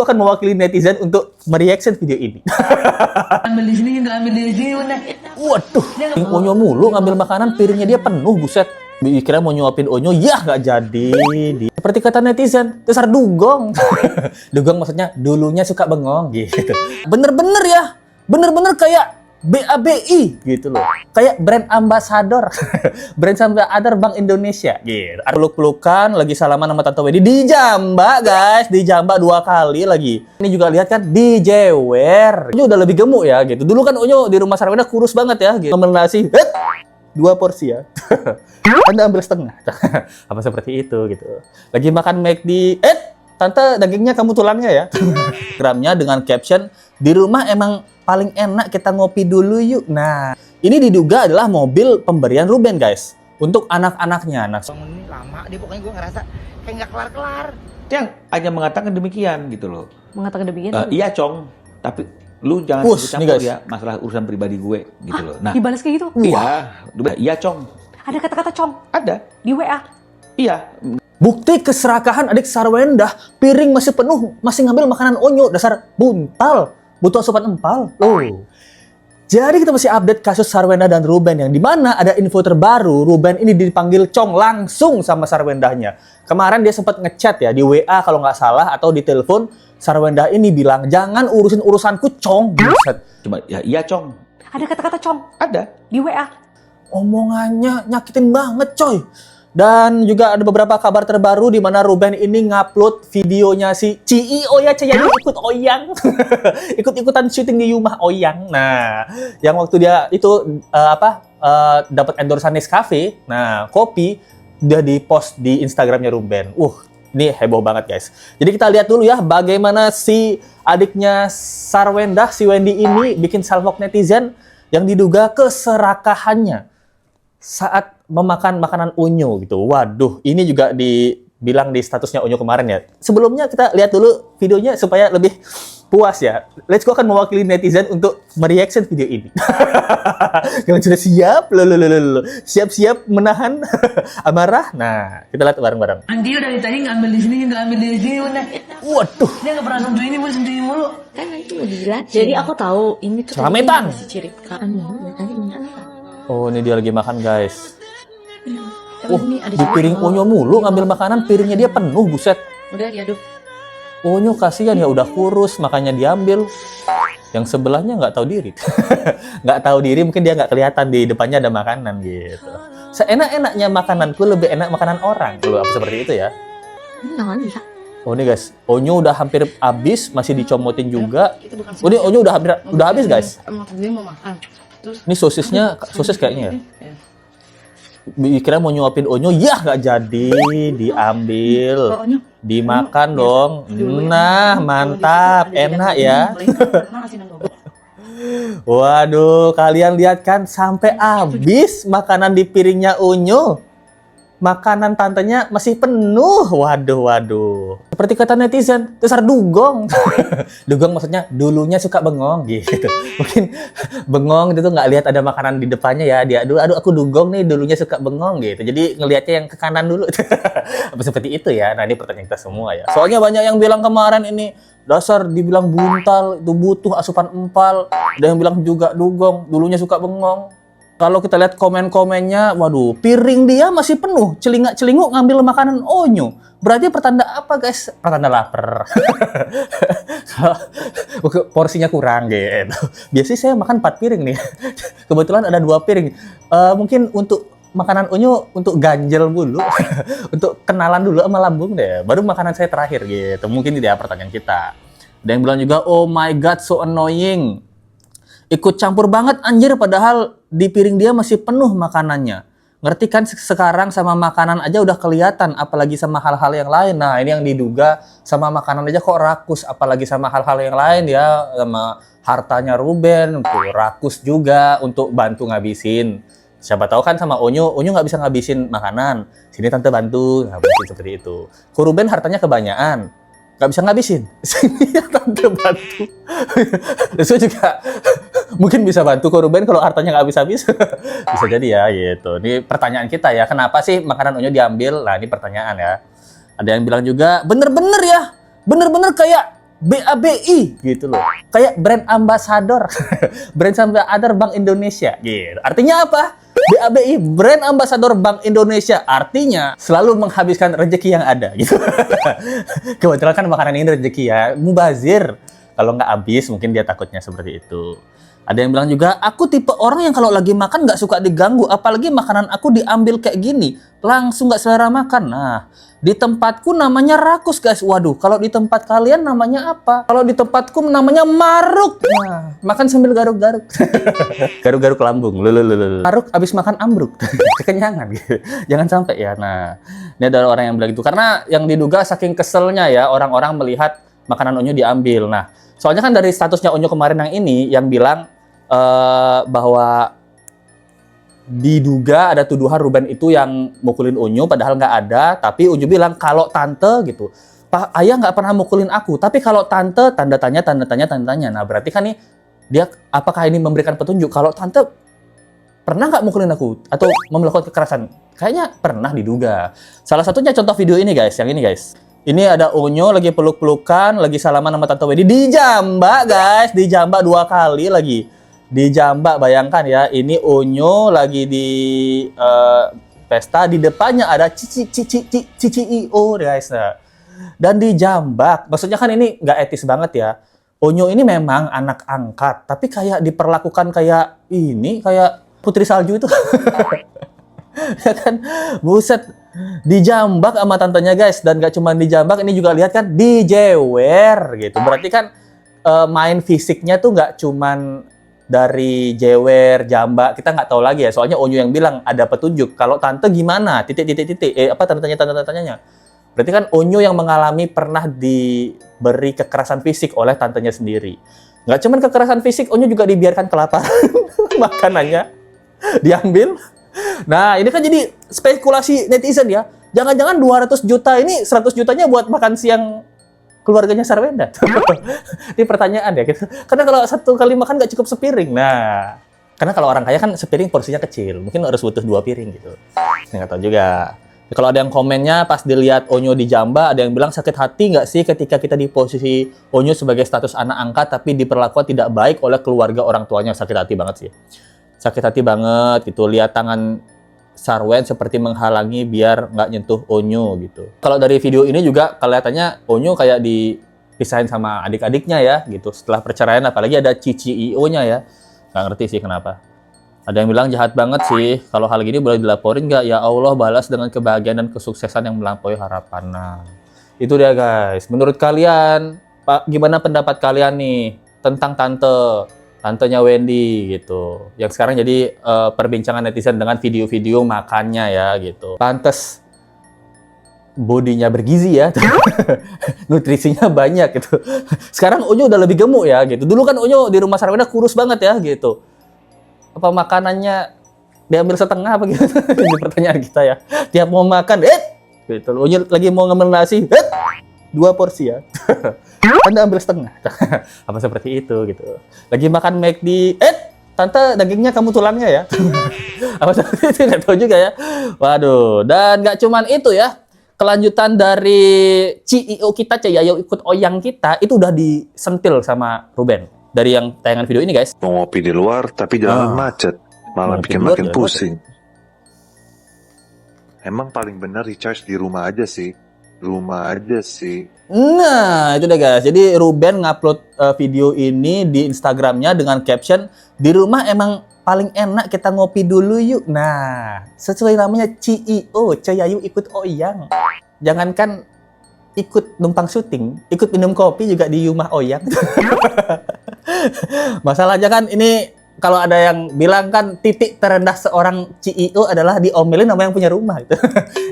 Aku akan mewakili netizen untuk mereaction video ini. Ambil di sini, nggak ambil di sini, udah. Waduh, Onyo mulu ngambil makanan, piringnya dia penuh, buset. Kira mau nyuapin Onyo, ya nggak jadi. Seperti kata netizen, dasar dugong. Dugong maksudnya dulunya suka bengong gitu. Bener-bener ya, bener-bener kayak BABI gitu loh. Kayak brand ambassador. Brand ambassador Bank Indonesia gitu. Peluk-pelukan, lagi salaman sama Tante Wedi di Jamba, guys. Di Jamba 2 kali lagi. Ini juga lihat kan di Jewer. Onyo udah lebih gemuk ya gitu. Dulu kan Onyo di rumah Sarwenda kurus banget ya gitu. Ngambil nasi, 2 porsi ya. Anda ambil setengah. Apa seperti itu gitu. Lagi makan McD, Tante dagingnya kamu tulangnya ya. Gramnya dengan caption, di rumah emang paling enak kita ngopi dulu yuk. Nah, ini diduga adalah mobil pemberian Ruben, guys. Untuk anak-anaknya. Bangun ini lama dia, pokoknya gue ngerasa kayak nggak kelar-kelar. Yang hanya mengatakan demikian gitu loh. Mengatakan demikian? Iya, Cong. Tapi lu jangan Push, campur nih, guys. ya masalah urusan pribadi gue gitu loh. Nah, Dibalas kayak gitu? iya, Cong. Ada kata-kata cong Ada. di WA? Iya. Bukti keserakahan adik Sarwenda, piring masih penuh, masih ngambil makanan Onyo, dasar buntal, butuh asupan empal. Loh. Jadi kita masih update kasus Sarwenda dan Ruben, yang dimana ada info terbaru, Ruben ini dipanggil Cong langsung sama Sarwendanya. Kemarin dia sempat ngechat ya di WA kalau nggak salah, atau di telepon, Sarwenda ini bilang, jangan urusin urusanku Cong. Buset. Coba ya, iya, Cong. Ada kata-kata cong Ada. di WA? Omongannya nyakitin banget coy. Dan juga ada beberapa kabar terbaru di mana Ruben ini ngupload videonya si CEO ya, Ceyani ikut Oyang. Ikut-ikutan syuting di rumah Oyang. Nah, yang waktu dia itu dapat endorsan Nescafe, nah, kopi udah di-post di Instagramnya Ruben. Ini heboh banget, guys. Jadi kita lihat dulu ya bagaimana si adiknya Sarwenda, si Wendy ini bikin salvok netizen yang diduga keserakahannya saat memakan makanan Onyo gitu. Waduh, ini juga dibilang di statusnya Onyo kemarin ya. Sebelumnya kita lihat dulu videonya supaya lebih puas ya. Let's go akan mewakili netizen untuk mereaction video ini. Kalian sudah siap? Siap-siap menahan amarah? Nah, kita lihat bareng-bareng. Dia dari tadi nggak ambil di sini, nggak ambil di sini, udah. Waduh, Dia nggak pernah nunjukin ini, nunjukin mulu. Kan itu mau dijilat. Jadi aku tahu ini tuh Selametan. si ciri kan. Tadi ini apa? oh ini dia lagi makan, guys. Tapi ini ada Di piring Onyo mulu ngambil makanan, piringnya dia penuh, buset. Udah diaduk. Onyo kasihan ya, udah kurus, makanya diambil. Yang sebelahnya nggak tahu diri. Nggak tahu diri, mungkin dia nggak kelihatan di depannya ada makanan gitu. Seenak-enaknya makananku lebih enak makanan orang. Apa seperti itu ya? Ini tangan bisa. Oh ini guys, Onyo udah hampir habis, masih dicomotin juga. Oh ini Onyo udah habis guys. Emang tadi mau makan. Terus Ini sosis kayaknya ya. Kira mau nyuapin Onyo, ya nggak jadi, diambil, dimakan dong. Nah, mantap, enak ya. Waduh, kalian lihat kan sampai habis makanan di piringnya Onyo. Makanan tantenya masih penuh. Waduh. Seperti kata netizen, dasar dugong. Dugong maksudnya dulunya suka bengong gitu. Mungkin bengong itu nggak lihat ada makanan di depannya ya. Dia, aduh aku dugong nih, dulunya suka bengong gitu. Jadi ngelihatnya yang ke kanan dulu. Apa seperti itu ya? Nah, ini pertanyaan kita semua ya. Soalnya banyak yang bilang kemarin ini, dasar dibilang buntal, itu butuh asupan empal. Ada yang bilang juga dugong, dulunya suka bengong. Kalau kita lihat komen-komennya, waduh, piring dia masih penuh, celingak-celinguk ngambil makanan Onyo. Berarti pertanda apa, guys? Pertanda lapar. Porsinya kurang gitu. Biasanya saya makan 4 piring nih. Kebetulan ada 2 piring. Mungkin untuk makanan Onyo untuk ganjel dulu. Untuk kenalan dulu sama lambung deh. Baru makanan saya terakhir gitu. Mungkin ini dia pertanyaan kita. Dan yang bilang juga, oh my god, so annoying. Ikut campur banget anjir, padahal di piring dia masih penuh makanannya. Ngerti kan sekarang sama makanan aja udah kelihatan, apalagi sama hal-hal yang lain. Nah, ini yang diduga sama makanan aja kok rakus, apalagi sama hal-hal yang lain ya. Sama hartanya Ruben, tuh, rakus juga untuk bantu ngabisin. Siapa tahu kan sama Onyo nggak bisa ngabisin makanan. Sini tante bantu, ngabisin seperti itu. Kok Ruben hartanya kebanyakan, nggak bisa ngabisin. Sini tante bantu. Terus juga mungkin bisa bantu ke Ruben kalau hartanya nggak habis-habis. Bisa jadi ya gitu. Ini pertanyaan kita ya, kenapa sih makanan Onyo diambil? Nah, ini pertanyaan ya. Ada yang bilang juga, bener-bener ya, bener-bener kayak BABI gitu loh. Kayak brand ambassador. Brand ambassador Bank Indonesia gitu. Artinya apa? BABI, brand ambassador Bank Indonesia. Artinya selalu menghabiskan rezeki yang ada gitu. Kebetulan kan makanan ini rezeki ya, mubazir. Kalau nggak habis mungkin dia takutnya seperti itu. Ada yang bilang juga, aku tipe orang yang kalau lagi makan nggak suka diganggu, apalagi makanan aku diambil kayak gini, langsung nggak selera makan. Nah, di tempatku namanya rakus guys. Waduh, kalau di tempat kalian namanya apa? Kalau di tempatku namanya maruk. Nah, makan sambil garuk-garuk. Garuk-garuk lambung. Maruk abis makan ambruk. Kekenyangan gitu. Jangan sampai ya. Nah, ini ada orang yang bilang gitu. Karena yang diduga saking keselnya ya, orang-orang melihat makanan Onyo diambil. Nah, soalnya kan dari statusnya Onyo kemarin yang ini, yang bilang bahwa diduga ada tuduhan Ruben itu yang mukulin Onyo, padahal nggak ada. Tapi Onyo bilang kalau tante gitu, Pak Ayah nggak pernah mukulin aku. Tapi kalau tante, tanda tanya. Nah berarti kan nih dia apakah ini memberikan petunjuk kalau tante pernah nggak mukulin aku atau melakukan kekerasan? Kayaknya pernah diduga. Salah satunya contoh video ini guys, yang ini guys. Ini ada Onyo lagi peluk-pelukan, lagi salaman sama Tante Wendy di Jambak guys, di Jambak 2 kali lagi. Di Jambak, bayangkan ya, ini Onyo lagi di pesta, di depannya ada Cici-Io guys. Nah. Dan di Jambak, maksudnya kan ini nggak etis banget ya. Onyo ini memang anak angkat, tapi kayak diperlakukan kayak ini, kayak putri salju itu. Ya kan, buset, di Jambak sama tantenya guys. Dan gak cuma di Jambak, ini juga lihat kan di Jewer gitu. Berarti kan main fisiknya tuh gak cuman dari Jewer, Jambak, kita nggak tahu lagi ya. Soalnya Onyo yang bilang ada petunjuk. Kalau tante gimana? Apa tanya-tanya. Berarti kan Onyo yang mengalami pernah diberi kekerasan fisik oleh tantenya sendiri. Nggak cuman kekerasan fisik, Onyo juga dibiarkan kelaparan. Makanannya diambil. Nah, ini kan jadi spekulasi netizen ya. Jangan-jangan 200 juta ini 100 jutanya buat makan siang keluarganya Sarwenda. Ini pertanyaan ya gitu. Karena kalau satu kali makan nggak cukup sepiring. Nah, karena kalau orang kaya kan sepiring porsinya kecil. Mungkin harus butuh 2 piring gitu. Nggak tahu juga. Kalau ada yang komennya pas dilihat Onyo di Jamba, ada yang bilang sakit hati nggak sih ketika kita di posisi Onyo sebagai status anak angkat tapi diperlakukan tidak baik oleh keluarga orang tuanya. Sakit hati banget sih. Sakit hati banget gitu, lihat tangan Sarwen seperti menghalangi biar nggak nyentuh Onyo gitu. Kalau dari video ini juga kelihatannya Onyo kayak dipisahin sama adik-adiknya ya gitu. Setelah perceraian, apalagi ada Cici-Io-nya ya. Nggak ngerti sih kenapa. Ada yang bilang jahat banget sih, kalau hal gini boleh dilaporin nggak? Ya Allah, balas dengan kebahagiaan dan kesuksesan yang melampaui harapan. Nah, itu dia guys. Menurut kalian, Pak, gimana pendapat kalian nih tentang tantenya Wendy gitu, yang sekarang jadi perbincangan netizen dengan video-video makannya ya gitu. Pantes bodinya bergizi ya, nutrisinya banyak gitu. Sekarang Onyo udah lebih gemuk ya gitu. Dulu kan Onyo di rumah Sarwenda kurus banget ya gitu. Apa makanannya diambil setengah apa gitu? Ini pertanyaan kita ya. Tiap mau makan, gitu. Onyo lagi mau ngemil nasi, 2 porsi ya. Anda ambil setengah. Apa seperti itu gitu. Lagi makan McD, tante dagingnya kamu tulangnya ya. Apa seperti itu, nggak tahu juga ya. Waduh, dan nggak cuman itu ya. Kelanjutan dari CEO kita, Ciyayo ikut oyang kita, itu udah disentil sama Ruben. Dari yang tayangan video ini guys. Mau ngopi di luar, tapi jalan macet. Malah bikin makin pusing. Emang paling benar recharge di rumah aja sih. Nah, itu deh guys. Jadi Ruben ngupload video ini di Instagramnya dengan caption, di rumah emang paling enak kita ngopi dulu yuk. Nah, sesuai namanya CEO, Ciyayo ikut oyang. Jangankan ikut numpang syuting, ikut minum kopi juga di rumah oyang. Masalahnya kan ini, kalau ada yang bilang kan titik terendah seorang CEO adalah diomelin sama yang punya rumah gitu.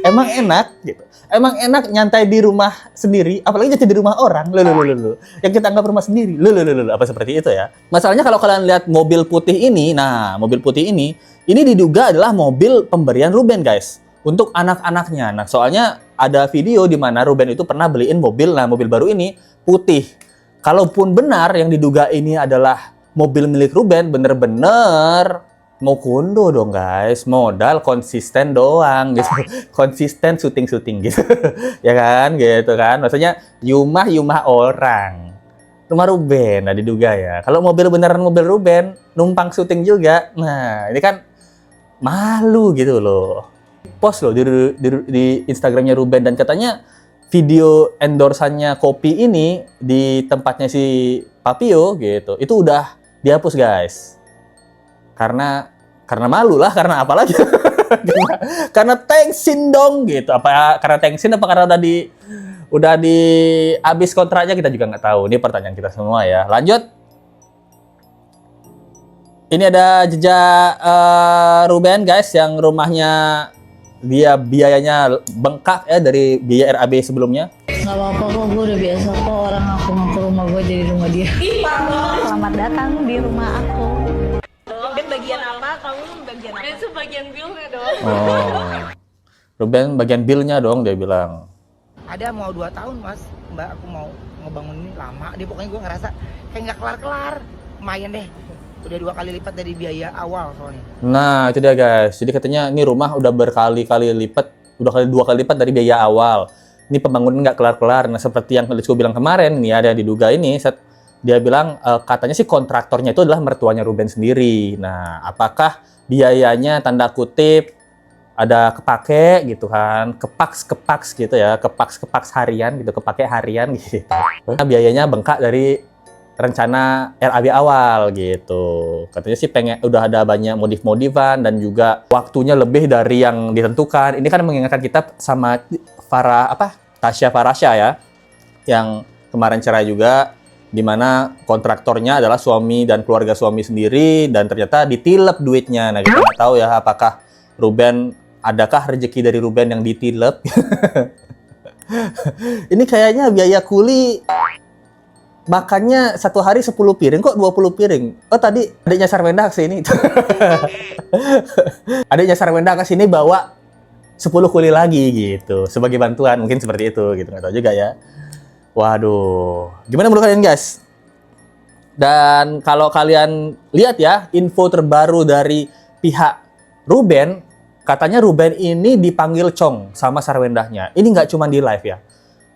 Emang enak gitu. Emang enak nyantai di rumah sendiri, apalagi nyantai di rumah orang. Yang kita anggap rumah sendiri. Apa seperti itu ya. Masalahnya kalau kalian lihat mobil putih ini, nah, mobil putih ini diduga adalah mobil pemberian Ruben guys, untuk anak-anaknya. Nah, soalnya ada video di mana Ruben itu pernah beliin mobil, nah mobil baru ini putih. Kalaupun benar yang diduga ini adalah mobil milik Ruben, bener-bener mau kondo dong guys, modal konsisten doang gitu, konsisten syuting gitu. Ya kan gitu kan, maksudnya yumah orang Rumah Ruben, nah diduga ya. Kalau mobil beneran mobil Ruben, numpang syuting juga. Nah, ini kan malu gitu loh. Post loh di Instagramnya Ruben, dan katanya video endorsannya kopi ini di tempatnya si Papio gitu, itu udah dihapus guys. Karena malu lah, karena apa lagi? karena thanksin dong gitu. Apa karena thanksin, apa karena udah di habis kontraknya, kita juga nggak tahu. Ini pertanyaan kita semua ya. Lanjut. Ini ada jejak Ruben guys, yang rumahnya dia biayanya bengkak ya dari biaya RAB sebelumnya. Nggak apa-apa kok, gue udah biasa kok orang aku ngaku rumah gue jadi rumah dia. Selamat datang di rumah aku. Ruben bagian apa? Kamu bagian apa? Itu bagian billnya dong. Oh. Ruben bagian billnya dong, dia bilang. Ada mau 2 tahun mas, mbak aku mau ngebangun ini lama deh, pokoknya gue ngerasa kayak nggak kelar-kelar. Lumayan deh, udah 2 kali lipat dari biaya awal soalnya. Nah, itu dia guys. Jadi katanya ini rumah udah berkali-kali lipat, udah 2 kali lipat dari biaya awal. Ini pembangunan nggak kelar-kelar. Nah, seperti yang Lisco bilang kemarin, nih ada yang diduga ini, dia bilang katanya sih kontraktornya itu adalah mertuanya Ruben sendiri. Nah, apakah biayanya tanda kutip ada kepake gitu kan, kepaks gitu ya, kepaks harian gitu, kepake harian gitu. Nah, biayanya bengkak dari rencana RAB awal gitu. Katanya sih udah ada banyak modif-modifan dan juga waktunya lebih dari yang ditentukan. Ini kan mengingatkan kita sama Tasya Farasya ya, yang kemarin cerai juga, di mana kontraktornya adalah suami dan keluarga suami sendiri, dan ternyata ditilep duitnya. Nah, kita nggak tahu ya apakah Ruben, adakah rezeki dari Ruben yang ditilep. Ini kayaknya biaya kuli makannya 1 hari 10 piring, kok 20 piring. Oh, tadi adiknya Sarwenda kesini. Adiknya Sarwenda kesini bawa 10 kuli lagi gitu, sebagai bantuan, mungkin seperti itu gitu, nggak tahu juga ya. Waduh, gimana menurut kalian guys? Dan kalau kalian lihat ya, info terbaru dari pihak Ruben, katanya Ruben ini dipanggil Chong sama Sarwendahnya. Ini nggak cuma di live ya.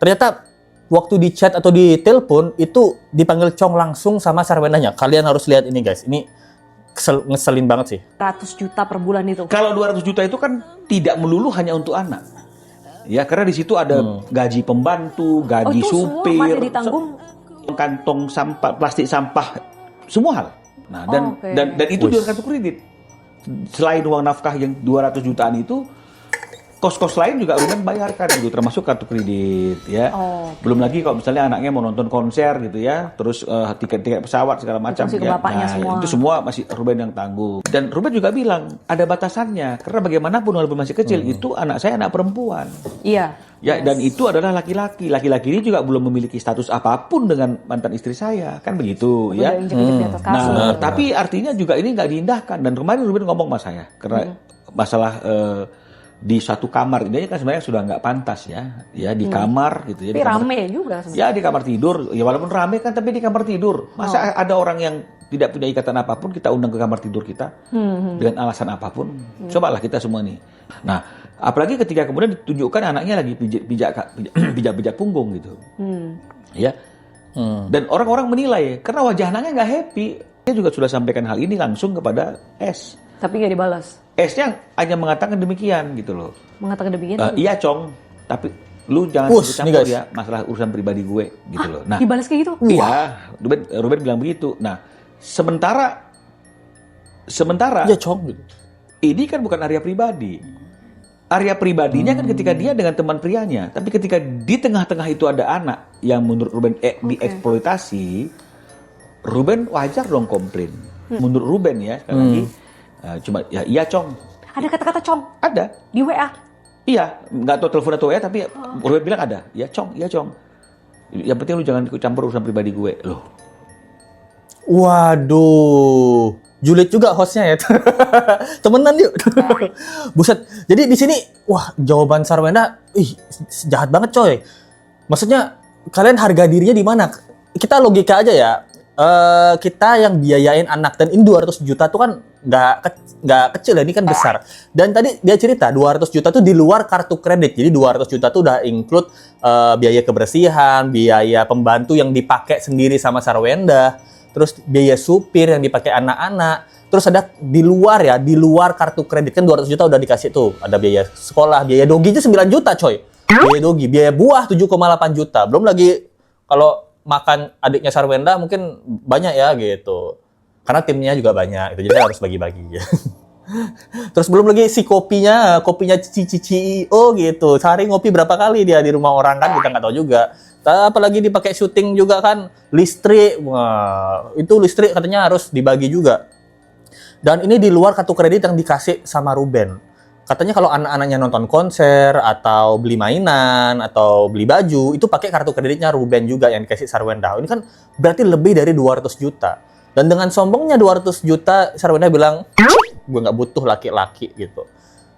Ternyata waktu di chat atau di telepon itu dipanggil Chong langsung sama Sarwendahnya. Kalian harus lihat ini guys. Ini ngeselin banget sih. 100 juta per bulan itu. Kalau 200 juta itu kan tidak melulu hanya untuk anak. Ya, karena di situ ada gaji pembantu, gaji supir, semua masih ditanggung. Kantong sampah, plastik sampah, semua hal. Nah, dan itu juga kartu kredit. Selain uang nafkah yang 200 jutaan itu, kos-kos lain juga Ruben bayarkan gitu, termasuk kartu kredit ya. Belum lagi kalau misalnya anaknya mau nonton konser gitu ya, terus tiket-tiket pesawat segala macam ya. Semua. Itu semua masih Ruben yang tanggung. Dan Ruben juga bilang ada batasannya, karena bagaimanapun walaupun masih kecil itu anak saya anak perempuan. Iya. Ya, dan itu adalah laki-laki. Laki-laki ini juga belum memiliki status apapun dengan mantan istri saya, kan begitu ya. Nah, tapi artinya juga ini nggak diindahkan. Dan kemarin Ruben ngomong sama saya karena masalah di satu kamar, ini kan sebenarnya sudah nggak pantas ya di kamar gitu ya. Tapi rame juga sebenarnya. Ya di kamar tidur, ya walaupun rame kan, tapi di kamar tidur. Masa ada orang yang tidak punya ikatan apapun kita undang ke kamar tidur kita dengan alasan apapun? Cobalah kita semua nih. Nah, apalagi ketika kemudian ditunjukkan anaknya lagi pijak punggung gitu, ya. Dan orang-orang menilai karena wajah anaknya nggak happy. Dia juga sudah sampaikan hal ini langsung kepada S. Tapi nggak dibalas. S-nya hanya mengatakan demikian gitu loh. Mengatakan demikian? Iya, Chong. Tapi lu jangan ikut-campur ya masalah urusan pribadi gue gitu loh. Nah, dibalas kayak gitu? Iya, Ruben bilang begitu. Nah, sementara ya, Chong gitu. Ini kan bukan area pribadi. Area pribadinya kan ketika dia dengan teman prianya. Tapi ketika di tengah-tengah itu ada anak yang menurut Ruben dieksploitasi, Ruben wajar dong komplain. Menurut Ruben ya, sekali lagi, cuma ya iya Chong. Ada kata-kata Chong? Ada. Di WA? Iya, nggak tahu telepon atau WA, tapi Ruben bilang ada. Ya Chong, iya Chong. Yang penting lu jangan ikut campur urusan pribadi gue. Loh. Waduh, julid juga hostnya ya. Temenan yuk. Buset. Jadi di sini, wah, jawaban Sarwenda, jahat banget coy. Maksudnya kalian harga dirinya di mana? Kita logika aja ya. kita yang biayain anak, dan ini 200 juta tuh kan nggak kecil ya, ini kan besar. Dan tadi dia cerita 200 juta tuh di luar kartu kredit. Jadi 200 juta tuh udah include biaya kebersihan, biaya pembantu yang dipakai sendiri sama Sarwenda, terus biaya supir yang dipakai anak-anak. Terus ada di luar ya, di luar kartu kredit kan 200 juta udah dikasih tuh. Ada biaya sekolah, biaya dogi aja 9 juta coy. Biaya dogi, biaya buah 7,8 juta. Belum lagi kalau makan adiknya Sarwenda mungkin banyak ya gitu. Karena timnya juga banyak gitu. Jadi harus bagi-bagi. Terus belum lagi si kopinya CEO gitu. Sehari ngopi berapa kali dia di rumah orang kan kita nggak tahu juga. Apalagi dipakai syuting juga kan, listrik. Wah, itu listrik katanya harus dibagi juga. Dan ini di luar kartu kredit yang dikasih sama Ruben. Katanya kalau anak-anaknya nonton konser atau beli mainan atau beli baju, itu pakai kartu kreditnya Ruben juga yang dikasih Sarwenda. Ini kan berarti lebih dari 200 juta. Dan dengan sombongnya 200 juta, Sarwenda bilang, gue nggak butuh laki-laki gitu.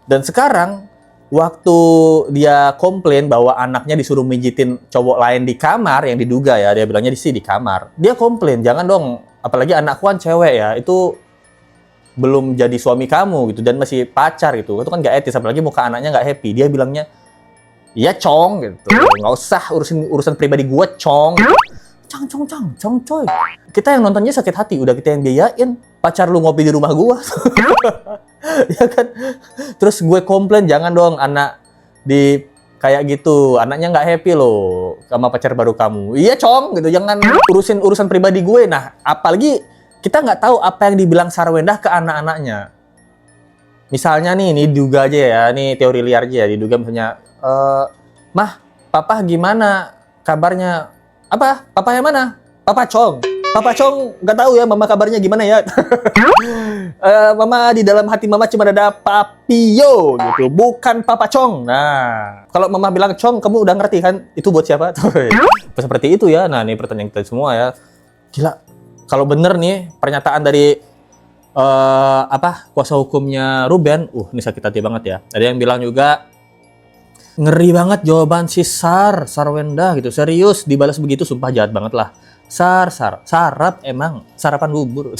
Dan sekarang, waktu dia komplain bahwa anaknya disuruh mijitin cowok lain di kamar, yang diduga ya, dia bilangnya di kamar. Dia komplain, jangan dong, apalagi anakku kan cewek ya, itu belum jadi suami kamu gitu dan masih pacar gitu, itu kan nggak etis, apalagi muka anaknya nggak happy. Dia bilangnya, ya cong gitu, nggak usah urusan pribadi gue cong. Cong coy. Kita yang nontonnya sakit hati, udah kita yang biayain, pacar lu ngopi di rumah gue, ya kan. Terus gue komplain, jangan dong anak di kayak gitu, anaknya nggak happy loh sama pacar baru kamu. Iya cong gitu, jangan urusan pribadi gue. Nah apalagi kita nggak tahu apa yang dibilang Sarwenda ke anak-anaknya. Misalnya nih, ini diduga aja ya, ini teori liar aja ya, diduga misalnya, Mah, Papa gimana kabarnya? Apa? Papa yang mana? Papa Cong. Papa Cong nggak tahu ya Mama kabarnya gimana ya. Mama di dalam hati Mama cuma ada Papio gitu, bukan Papa Cong. Nah, kalau Mama bilang Cong, kamu udah ngerti kan? Itu buat siapa? Seperti itu ya. Nah, ini pertanyaan kita semua ya. Gila. Kalau bener nih pernyataan dari kuasa hukumnya Ruben, ini sakit hati banget ya. Ada yang bilang juga ngeri banget jawaban si Sarwenda gitu. Serius dibalas begitu, sumpah jahat banget lah. Sarap emang sarapan bubur.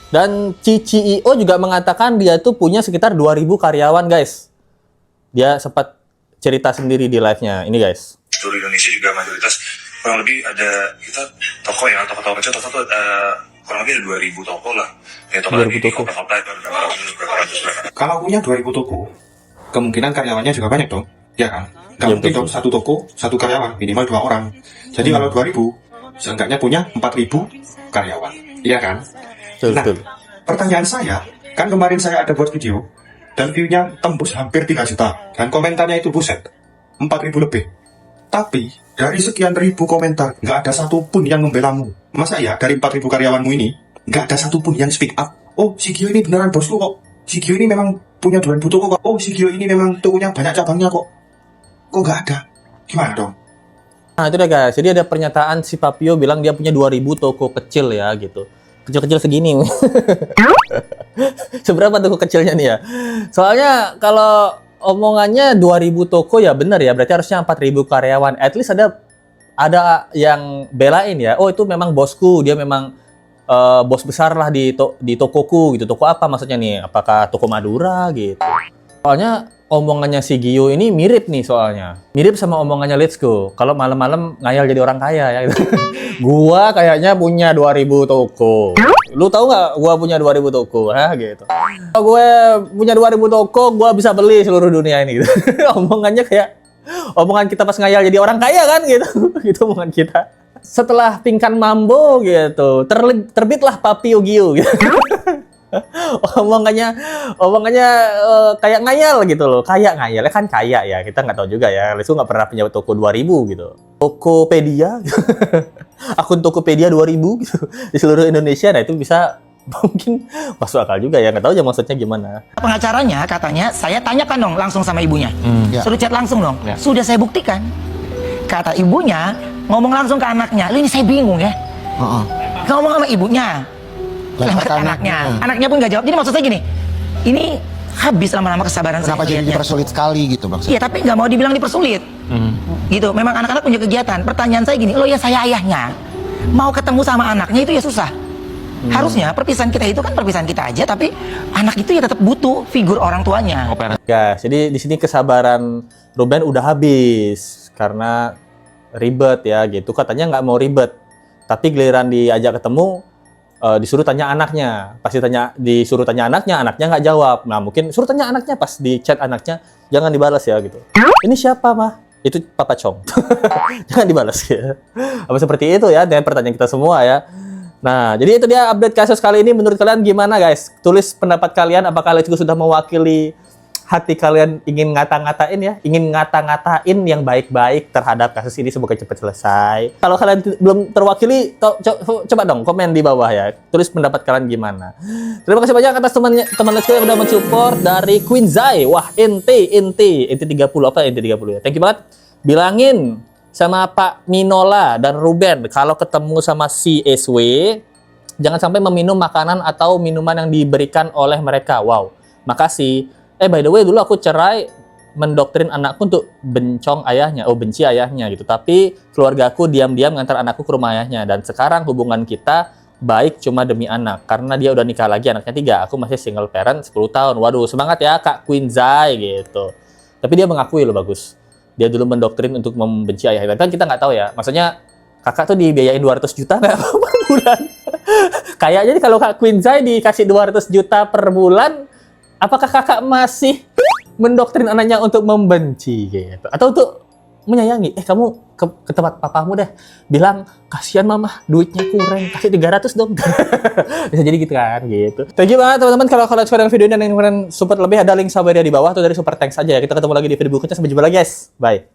Dan CEO juga mengatakan dia tuh punya sekitar 2.000 karyawan guys. Dia sempat cerita sendiri di live-nya. Ini guys. Seluruh Indonesia juga mayoritas kurang lebih ada kita toko ya, toko kecil, toko kurang lebih ada 2.000 toko lah. Ya, toko 2.000 toko. Kalau punya 2.000 toko, kemungkinan karyawannya juga banyak dong, ya kan? Nggak mungkin dong satu toko, satu karyawan, minimal 2 orang. Jadi kalau 2.000, seenggaknya punya 4.000 karyawan, iya kan? Betul. Pertanyaan saya, kan kemarin saya ada buat video, dan view-nya tembus hampir 3 juta, dan komentarnya itu buset, 4.000 lebih. Tapi, dari sekian ribu komentar, nggak ada satupun yang membelamu. Masa ya, dari 4.000 karyawanmu ini, nggak ada satupun yang speak up. Oh, si Gio ini beneran bos lu kok. Si Gio ini memang punya 2.000 toko kok. Oh, si Gio ini memang tokonya banyak cabangnya kok. Kok nggak ada? Gimana dong? Nah itu deh guys, jadi ada pernyataan si Papio bilang dia punya 2.000 toko kecil ya gitu. Kecil-kecil segini. Seberapa toko kecilnya nih ya? Soalnya kalau omongannya 2.000 toko ya benar ya, berarti harusnya 4.000 karyawan. At least ada yang belain ya. Oh itu memang bosku, dia memang bos besar lah di tokoku gitu. Toko apa maksudnya nih? Apakah toko Madura gitu? Soalnya omongannya si Gio ini mirip nih soalnya. Mirip sama omongannya Let's Go. Kalau malam-malam ngayal jadi orang kaya ya gitu. Gua kayaknya punya 2.000 toko. Lu tahu nggak gua punya 2.000 toko? Gitu. Kalau gue punya 2.000 toko, gua bisa beli seluruh dunia ini gitu. Omongannya kayak omongan kita pas ngayal jadi orang kaya kan gitu. Gitu omongan kita. Setelah Pingkan Mambo gitu, terbitlah Papio Gio gitu. omongannya kayak ngayal gitu loh, kayak ngayalnya kan kaya ya, kita nggak tahu juga ya. Lesu nggak pernah punya toko 2.000 gitu, Tokopedia, akun Tokopedia 2.000 gitu di seluruh Indonesia. Nah itu bisa mungkin masuk akal juga ya, nggak tahu aja maksudnya gimana. Pengacaranya katanya saya tanyakan dong langsung sama ibunya, suruh chat langsung dong. Sudah saya buktikan, kata ibunya ngomong langsung ke anaknya. Lu ini saya bingung ya, ngomong sama ibunya. Lewat anaknya pun nggak jawab. Jadi maksud saya gini, ini habis lama-lama kesabaran saya. Kenapa jadi dipersulit sekali gitu maksudnya? Iya, tapi nggak mau dibilang dipersulit. Gitu. Memang anak-anak punya kegiatan. Pertanyaan saya gini, lo ya saya ayahnya. mau ketemu sama anaknya itu ya susah. Harusnya perpisahan kita itu kan perpisahan kita aja, tapi anak itu ya tetap butuh figur orang tuanya. Guys, jadi di sini kesabaran Ruben udah habis karena ribet ya gitu. Katanya nggak mau ribet, tapi giliran diajak ketemu disuruh tanya anaknya. Pasti disuruh tanya anaknya nggak jawab. Nah mungkin suruh tanya anaknya, pas di chat anaknya jangan dibalas ya gitu. Ini siapa mah? Itu Papa Chong. Jangan dibalas ya. Apa seperti itu ya dengan pertanyaan kita semua ya. Nah, jadi itu dia update kasus kali ini. Menurut kalian gimana guys? Tulis pendapat kalian. Apakah kalian juga sudah mewakili hati kalian ingin ngata-ngatain ya? Ingin ngata-ngatain yang baik-baik terhadap kasus ini, semoga cepat selesai. Kalau kalian belum terwakili, coba dong komen di bawah ya. Tulis pendapat kalian gimana. Terima kasih banyak atas teman Let's Go yang udah mensupport dari Queen Zai. Wah, inti 30 apa inti 30 ya. Thank you banget. Bilangin sama Pak Minola dan Ruben kalau ketemu sama si SW jangan sampai meminum makanan atau minuman yang diberikan oleh mereka. Wow, makasih. By the way, dulu aku cerai mendoktrin anakku untuk benci ayahnya gitu. Tapi keluargaku diam-diam ngantar anakku ke rumah ayahnya, dan sekarang hubungan kita baik cuma demi anak karena dia udah nikah lagi, anaknya 3. Aku masih single parent 10 tahun. Waduh, semangat ya Kak Queen Zai gitu. Tapi dia mengakui loh, bagus. Dia dulu mendoktrin untuk membenci ayahnya. Kan kita nggak tahu ya. Maksudnya kakak tuh dibiayain 200 juta nggak per bulan. Kayaknya kalau Kak Queen Zai dikasih 200 juta per bulan, apakah kakak masih mendoktrin anaknya untuk membenci gitu? Atau untuk menyayangi? Kamu ke tempat papamu deh. Bilang, kasihan mama, duitnya kurang. Kasih 300 dong. Bisa jadi gitu kan, gitu. Thank you banget teman-teman. Kalau kalian suka dengan video ini dan ingin support lebih, ada link Saweria di bawah atau dari Super Thanks aja ya. Kita ketemu lagi di video berikutnya. Sampai jumpa lagi guys. Bye.